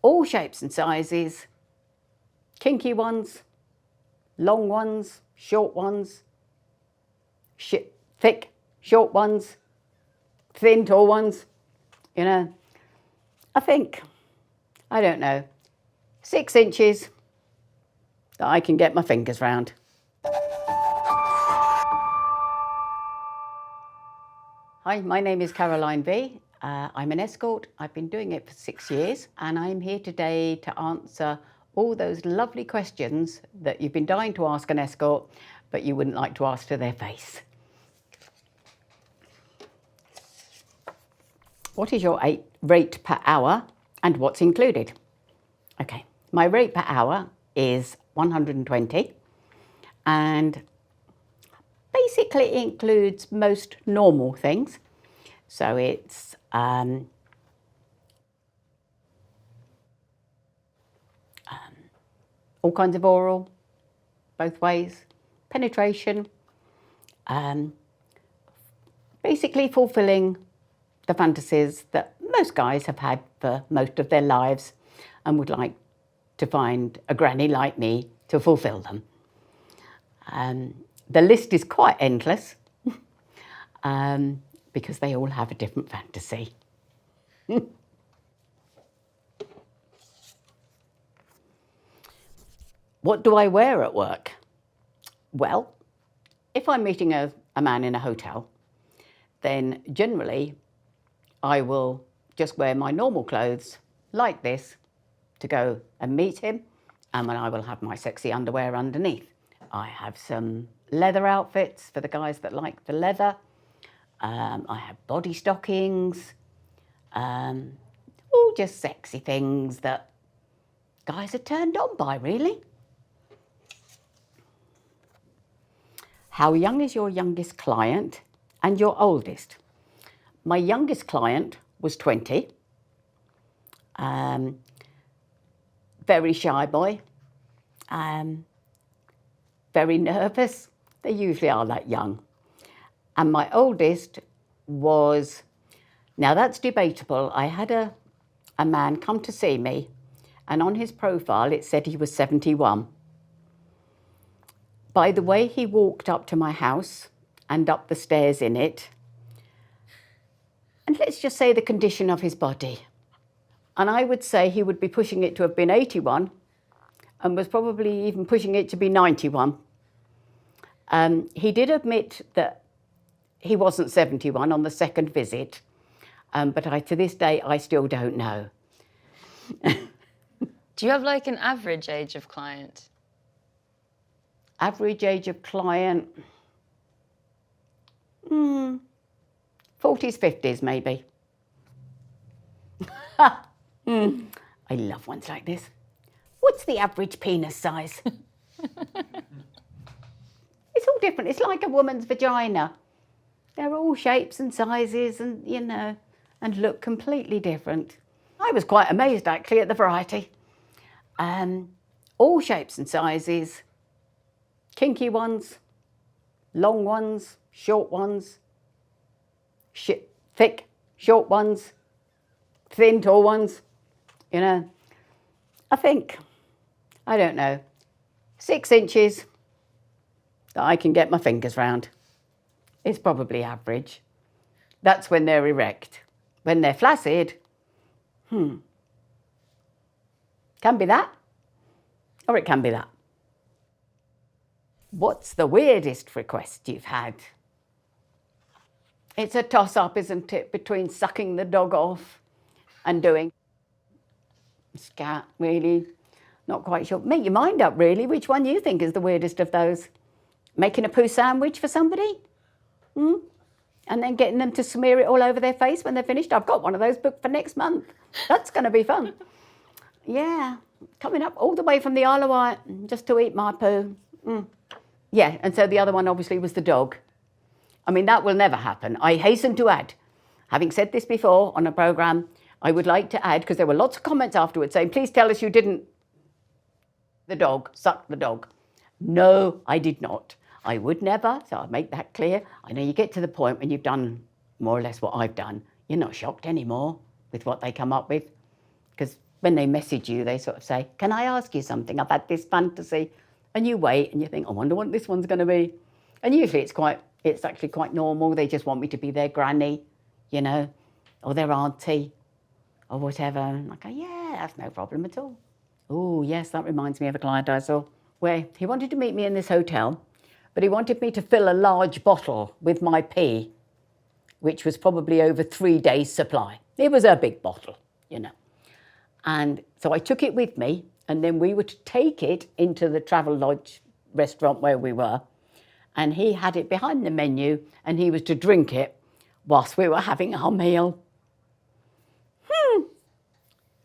all shapes and sizes, kinky ones, long ones, short ones, thick, short ones, thin, tall ones, you know. I think, I don't know, 6 inches that I can get my fingers round. Hi, my name is CarolineVee. I'm an escort. I've been doing it for 6 years, and I'm here today to answer all those lovely questions that you've been dying to ask an escort, but you wouldn't like to ask to their face. What is your rate per hour and what's included? Okay, my rate per hour is 120, and basically it includes most normal things. So it's all kinds of oral, both ways, penetration, basically fulfilling the fantasies that most guys have had for most of their lives and would like to find a granny like me to fulfill them. The list is quite endless because they all have a different fantasy. What do I wear at work? Well, if I'm meeting a man in a hotel, then generally I will just wear my normal clothes like this to go and meet him, and then I will have my sexy underwear underneath. I have some leather outfits for the guys that like the leather. I have body stockings, all just sexy things that guys are turned on by, really. How young is your youngest client and your oldest? My youngest client was 20. Very shy boy. Very nervous. They usually are that young. And my oldest was, now that's debatable. I had a man come to see me, and on his profile it said he was 71. By the way he walked up to my house and up the stairs in it, and let's just say the condition of his body, and I would say he would be pushing it to have been 81 and was probably even pushing it to be 91. He did admit that he wasn't 71 on the second visit, but to this day, I still don't know. Do you have like an average age of client? Average age of client, 40s, 50s maybe. I love ones like this. What's the average penis size? It's all different. It's like a woman's vagina. They're all shapes and sizes and, you know, and look completely different. I was quite amazed actually at the variety. All shapes and sizes, kinky ones, long ones, short ones, thick, short ones, thin, tall ones, you know. I think, I don't know, 6 inches that I can get my fingers round. It's probably average. That's when they're erect. When they're flaccid, can be that, or it can be that. What's the weirdest request you've had? It's a toss-up, isn't it, between sucking the dog off and doing scat, really. Not quite sure. Make your mind up, really, which one you think is the weirdest of those. Making a poo sandwich for somebody? And then getting them to smear it all over their face when they're finished. I've got one of those booked for next month. That's going to be fun. Yeah, coming up all the way from the Isle of Wight just to eat my poo. Yeah, and so the other one obviously was the dog. I mean, that will never happen. I hasten to add, having said this before on a programme, I would like to add, because there were lots of comments afterwards saying, please tell us you didn't suck the dog. No, I did not. I would never, so I'll make that clear. I know you get to the point when you've done more or less what I've done, you're not shocked anymore with what they come up with, because when they message you, they sort of say, can I ask you something? I've had this fantasy. And you wait and you think, I wonder what this one's going to be. And usually it's actually quite normal. They just want me to be their granny, you know, or their auntie or whatever. And I go, yeah, that's no problem at all. Oh, yes, that reminds me of a client I saw where he wanted to meet me in this hotel, but he wanted me to fill a large bottle with my pee, which was probably over 3 days' supply. It was a big bottle, you know. And so I took it with me, and then we were to take it into the Travel Lodge restaurant where we were, and he had it behind the menu, and he was to drink it whilst we were having our meal.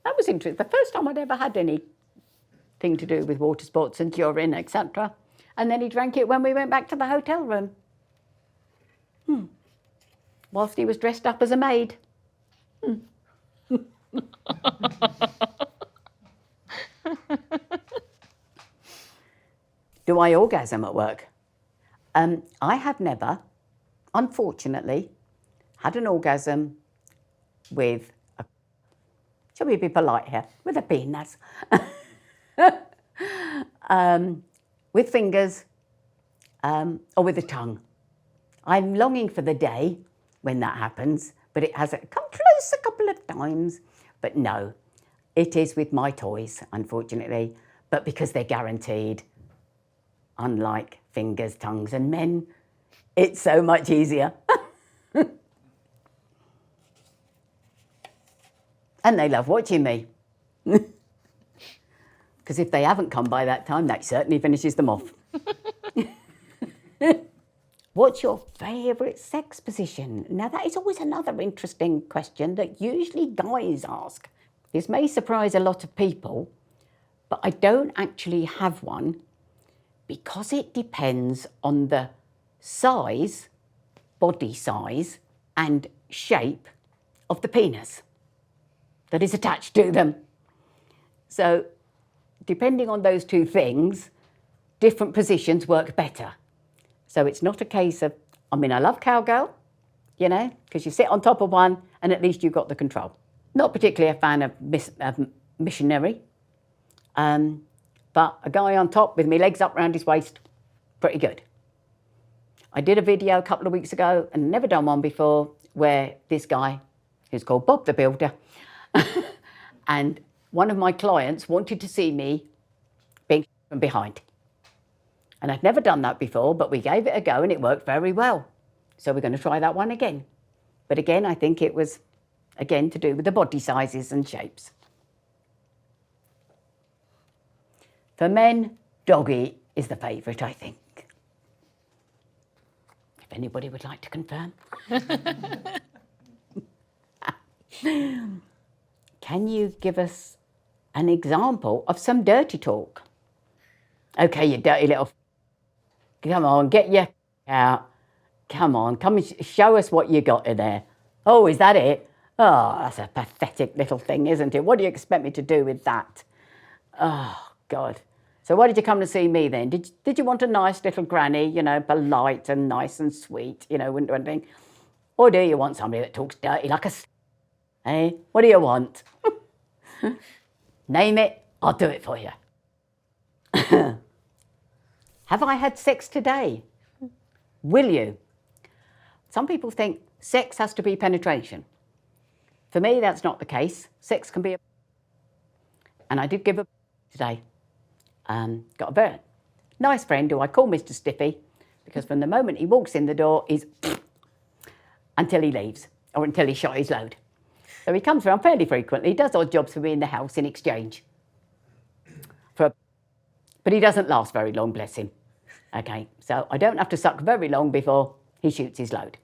That was interesting. The first time I'd ever had anything to do with water sports and urine, etc. And then he drank it when we went back to the hotel room. Whilst he was dressed up as a maid. Do I orgasm at work? I have never, unfortunately, had an orgasm with a, shall we be polite here, with a penis. With fingers, or with a tongue. I'm longing for the day when that happens, but it has come close a couple of times. But no, it is with my toys, unfortunately, but because they're guaranteed. Unlike fingers, tongues and men, it's so much easier. And they love watching me. Because if they haven't come by that time, that certainly finishes them off. What's your favourite sex position? Now, that is always another interesting question that usually guys ask. This may surprise a lot of people, but I don't actually have one because it depends on the size, body size, and shape of the penis that is attached to them. So, depending on those two things, different positions work better. So it's not a case of, I mean, I love cowgirl, you know, because you sit on top of one and at least you've got the control. Not particularly a fan of missionary, but a guy on top with me legs up around his waist, pretty good. I did a video a couple of weeks ago and never done one before where this guy, who's called Bob the Builder, and one of my clients wanted to see me being from behind. And I'd never done that before, but we gave it a go and it worked very well. So we're going to try that one again. But again, I think it was, again, to do with the body sizes and shapes. For men, doggy is the favourite, I think. If anybody would like to confirm. Can you give us an example of some dirty talk? Okay, you dirty little... Come on, get your out. Come on, come and show us what you got in there. Oh, is that it? Oh, that's a pathetic little thing, isn't it? What do you expect me to do with that? Oh, God. So why did you come to see me then? Did you want a nice little granny, you know, polite and nice and sweet, you know, wouldn't do anything? Or do you want somebody that talks dirty like a... Eh? What do you want? Name it, I'll do it for you. Have I had sex today? Will you? Some people think sex has to be penetration. For me, that's not the case. Sex can be a... And I did give a today. Got a very nice friend who I call Mr. Stiffy because from the moment he walks in the door, he's until he leaves or until he shot his load. So he comes around fairly frequently. He does odd jobs for me in the house in exchange. But he doesn't last very long, bless him. Okay, so I don't have to suck very long before he shoots his load.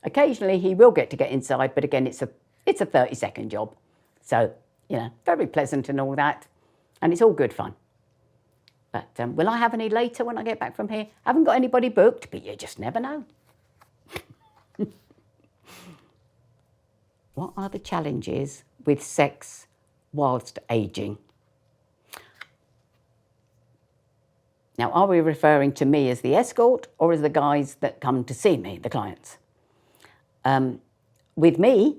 Occasionally he will get inside, but again, it's a 30-second job. So, you know, very pleasant and all that. And it's all good fun. But will I have any later when I get back from here? I haven't got anybody booked, but you just never know. What are the challenges with sex whilst ageing? Now, are we referring to me as the escort or as the guys that come to see me, the clients? With me,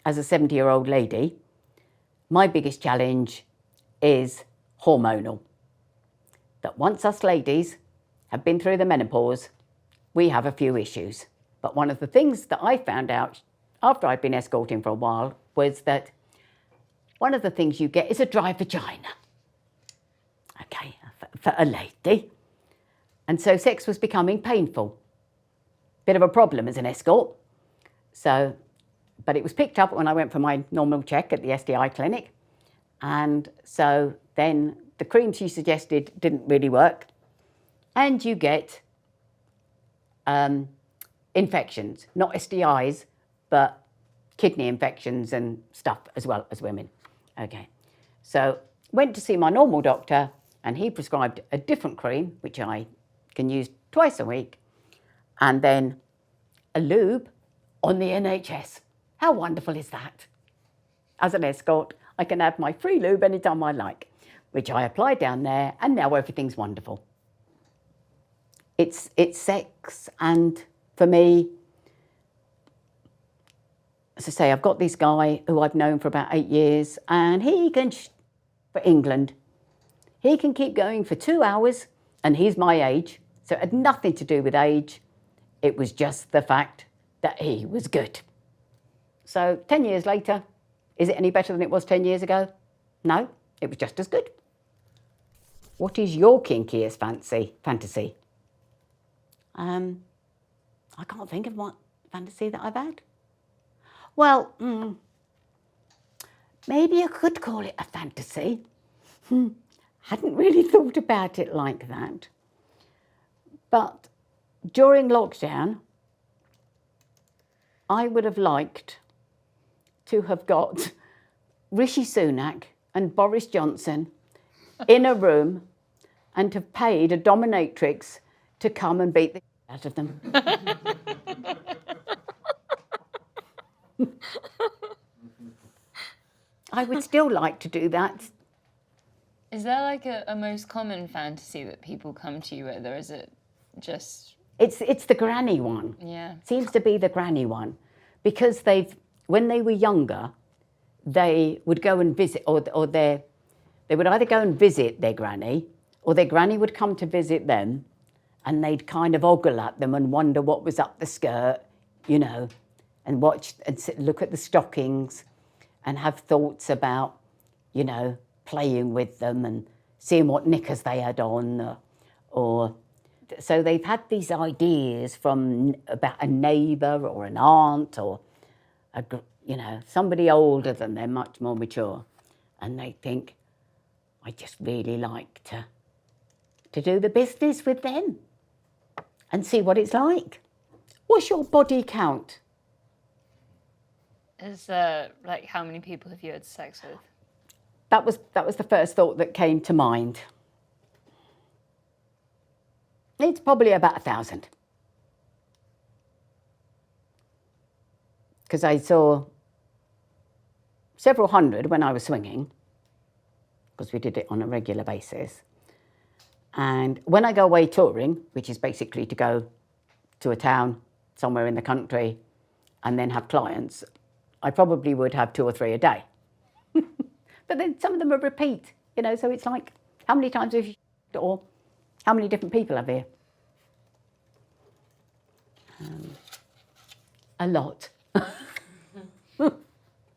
as a 70-year-old lady, my biggest challenge is hormonal. That once us ladies have been through the menopause, we have a few issues. But one of the things that I found out after I'd been escorting for a while was that one of the things you get is a dry vagina. Okay, for a lady. And so sex was becoming painful. Bit of a problem as an escort. So, but it was picked up when I went for my normal check at the STI clinic. And so then the cream she suggested didn't really work. And you get infections, not STIs, but kidney infections and stuff as well as women. Okay, so went to see my normal doctor and he prescribed a different cream, which I can use twice a week, and then a lube on the NHS. How wonderful is that? As an escort, I can have my free lube anytime I like, which I apply down there, and now everything's wonderful. It's sex, and for me, as I say, I've got this guy who I've known for about 8 years, and he can, for England, he can keep going for 2 hours, and he's my age, so it had nothing to do with age. It was just the fact that he was good. So 10 years later, is it any better than it was 10 years ago? No, it was just as good. What is your kinkiest fantasy? I can't think of what fantasy that I've had. Well, maybe I could call it a fantasy. Hadn't really thought about it like that. But during lockdown, I would have liked to have got Rishi Sunak and Boris Johnson in a room and have paid a dominatrix to come and beat the out of them. I would still like to do that. Is there like a most common fantasy that people come to you with, or is it just... It's the granny one. Yeah. Seems to be the granny one. Because when they were younger, they would go and visit, they would either go and visit their granny, or their granny would come to visit them, and they'd kind of ogle at them and wonder what was up the skirt, you know, and watch and look at the stockings and have thoughts about, you know, playing with them and seeing what knickers they had on, or so they've had these ideas about a neighbour or an aunt or somebody older than them, much more mature, and they think, I just really like to do the business with them and see what it's like. What's your body count? Is like how many people have you had sex with? That was the first thought that came to mind. It's probably about 1,000. Because I saw several hundred when I was swinging, because we did it on a regular basis. And when I go away touring, which is basically to go to a town somewhere in the country and then have clients, I probably would have 2 or 3 a day. But then some of them are repeat, you know, so it's like, how many times have you, or how many different people have here? A lot.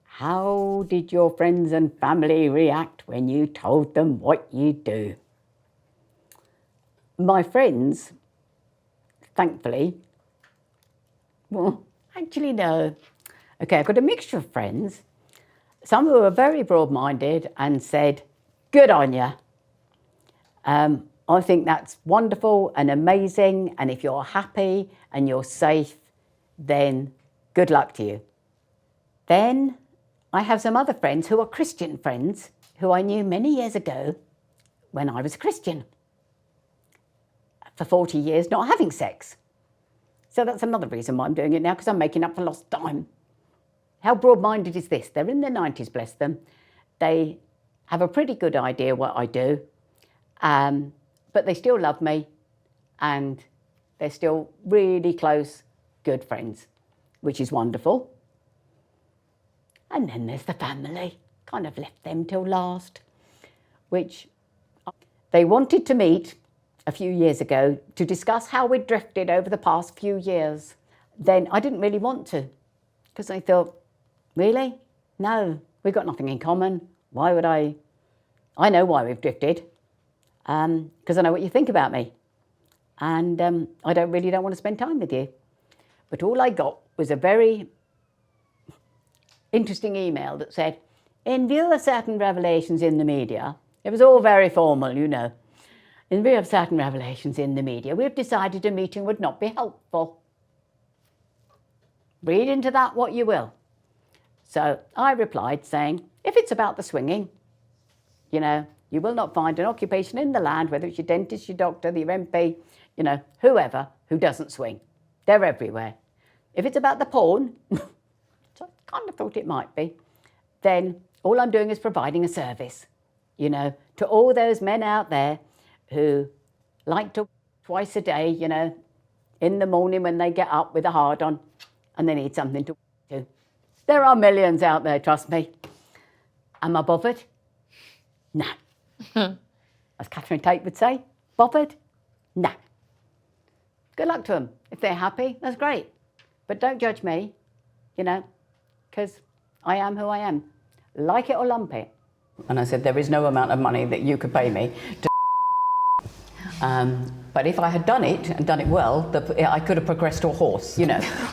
How did your friends and family react when you told them what you do? My friends, thankfully, well, actually no. Okay, I've got a mixture of friends. Some who are very broad-minded and said, good on you. I think that's wonderful and amazing, and if you're happy and you're safe, then good luck to you. Then I have some other friends who are Christian friends who I knew many years ago when I was a Christian. For 40 years not having sex. So that's another reason why I'm doing it now, because I'm making up for lost time. How broad-minded is this? They're in their 90s, bless them. They have a pretty good idea what I do, but they still love me, and they're still really close, good friends, which is wonderful. And then there's the family. kind of left them till last, which they wanted to meet a few years ago to discuss how we'd drifted over the past few years. Then I didn't really want to, because I thought, really? No, we've got nothing in common. Why would I? I know why we've drifted, because I know what you think about me. And I don't want to spend time with you. But all I got was a very interesting email that said, in view of certain revelations in the media, it was all very formal, you know. In view of certain revelations in the media, we've decided a meeting would not be helpful. Read into that what you will. So I replied saying, if it's about the swinging, you know, you will not find an occupation in the land, whether it's your dentist, your doctor, your MP, you know, whoever, who doesn't swing. They're everywhere. If it's about the porn, which I kind of thought it might be, then all I'm doing is providing a service, you know, to all those men out there who like to twice a day, you know, in the morning when they get up with a hard on and they need something to do. There are millions out there, trust me. Am I bothered? No. As Catherine Tate would say, bothered? No. Good luck to them. If they're happy, that's great. But don't judge me, you know, because I am who I am. Like it or lump it. And I said, there is no amount of money that you could pay me to but if I had done it and done it well, I could have progressed to a horse, you know.